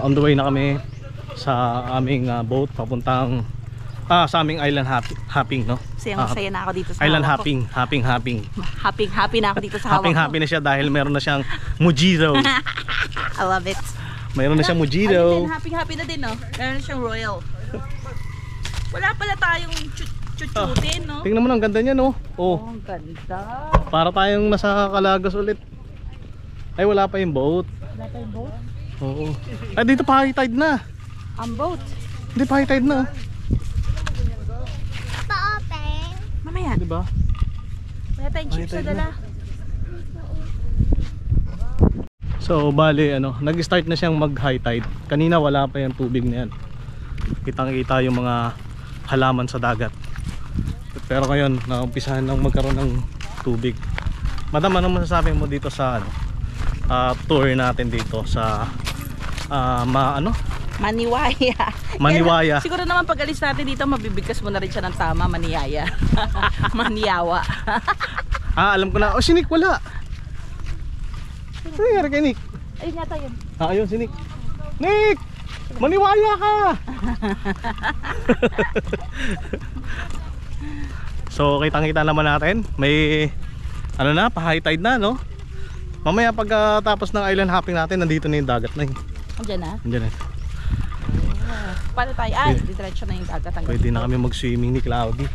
on the way na kami sa aming boat papuntang sa aming island hopping, no? Masaya na ako dito sa island hawak hopping, hopping. Happy na ako dito sa hawak Happy na siya dahil meron na siyang mojito. I love it. Mayroon na siyang mojito. Happy na din, no? Meron na siyang royal. Wala pala tayong chuchutin, no? Tingnan mo, ang ganda niya, no? Oh, ang ganda. para tayong nasa Calagas ulit. Ay, wala pa yung boat. Wala pa yung boat? Oo. Ay, dito pa high tide na. Ang boat? Hindi pa high tide na. Pa-open. Mamaya. Di ba? Wala tayong chips sa dala. So, bali, nag-start na siyang mag-high tide. Kanina wala pa yung tubig na yan. Kitang-kita yung mga halaman sa dagat. Pero ngayon, naumpisahan lang magkaroon ng tubig. Madam, anong masasabi mo dito sa tour natin dito sa Maniwaya. Maniwaya. Siguro naman pag alis natin dito, mabibigkas mo na rin siya ng tama, Maniyaya. Maniyawa. Alam ko na. Oh, si Nick wala. Ano nangyari kay Nick? Ayun yata yun. Ayun si Nick. Nick! Maniwaya ka! So, kitang-kita naman natin. May, pa-high tide na, no? Mamaya pagkatapos ng island hopping natin, nandito na yung dagat na yun. Andiyan na? Andiyan na. Paano tayo? Diretso na yung dagat. Pwede na kami mag-swimming ni Cloudy.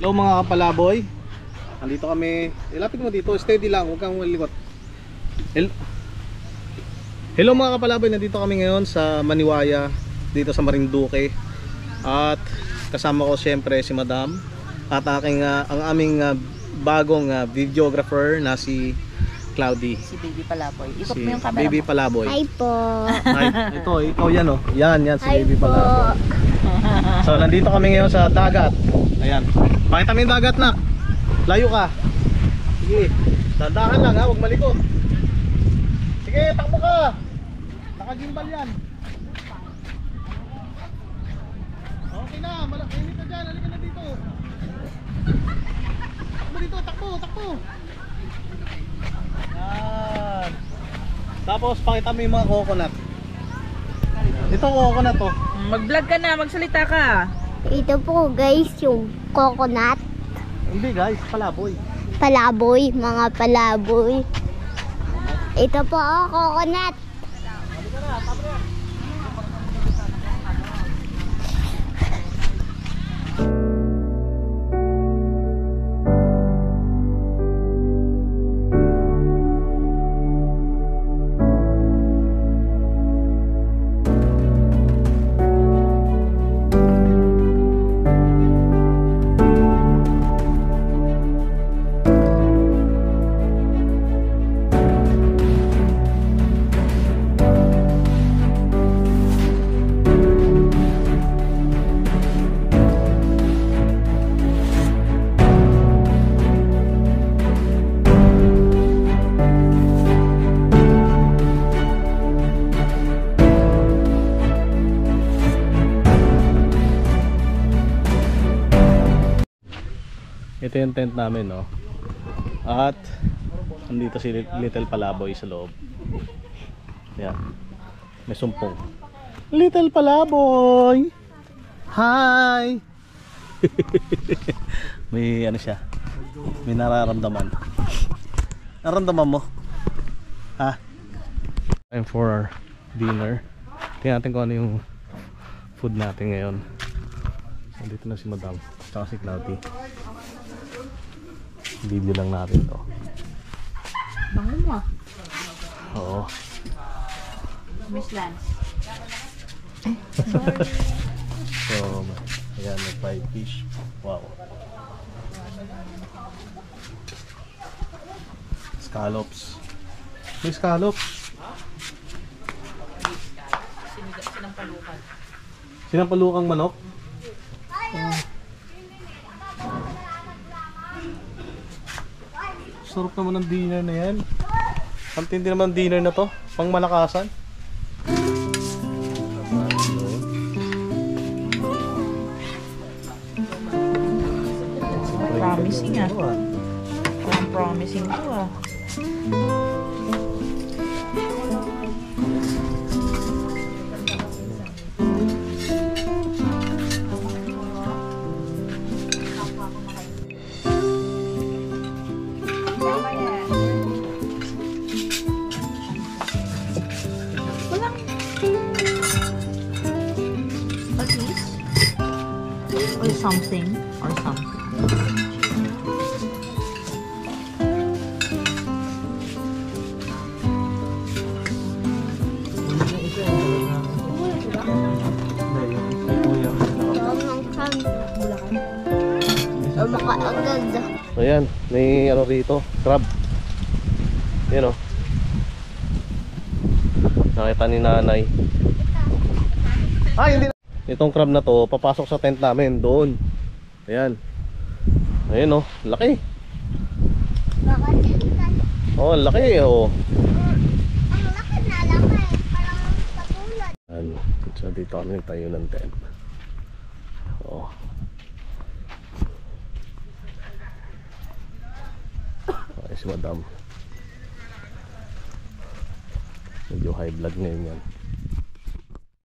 Hello mga kapalaboy. Nandito kami. Ilapit mo dito, steady lang, huwag kang malikot. Hello mga kapalaboy, nandito kami ngayon sa Maniwaya, dito sa Marinduque. At kasama ko siyempre si Madam at ang aming bagong videographer na si Cloudy. Si Baby Palaboy. Ikot Si mo yung camera Baby mo. Palaboy. Hi po. Hi, ikaw yan oh. Yan si Hi Baby po. Palaboy. So nandito kami ngayon sa dagat. Ayan. Pakita mo yung dagat na. Layo ka. Sige. Dandahan lang ha, huwag malikot. Sige, takbo ka. Nakagimbal yan. Okay na, malaki ka dyan. Halika na dito. Takbo dito, takbo. Yan. Tapos pakita mo yung mga coconut. Ito coconut oh. Mag-vlog ka na, magsalita ka. Ito po guys, yung coconut. Hindi guys, palaboy. Palaboy, mga palaboy. Ito po coconut. Ito yung tent namin no. At andito si Little Palaboy sa loob. Yan. May sumpong. Little Palaboy. Hi. May ano siya. May nararamdaman. Nararamdaman mo? Ha? Time for our dinner. Tingnan natin kung ano yung food natin ngayon. Andito na si Madam. Tsaka si Cloudy. Video lang natin to. Bango mo. Oo. Miss Lance. So, ayan, may fried fish. Wow. Scallops. May scallops. Sinampalukan. Sinampalukang manok. Sarap naman ng dinner na yan. Ang tindi naman ng dinner na to. Pang malakasan. Promising ah. Parang promising to ah. Walang at least or something. Makaagad. Ayan, may ano rito, crab. Ayan o. Nakita ni nanay. Hindi na. Itong crab na to, papasok sa tent namin doon. Ayan. Ayan o, laki. Oh, laki oh. Ang laki na laki. Parang katulad. Ayan. So dito kami tayo ng tent. Oh. Okay, si Madam. Medyo high blood ngayon yan.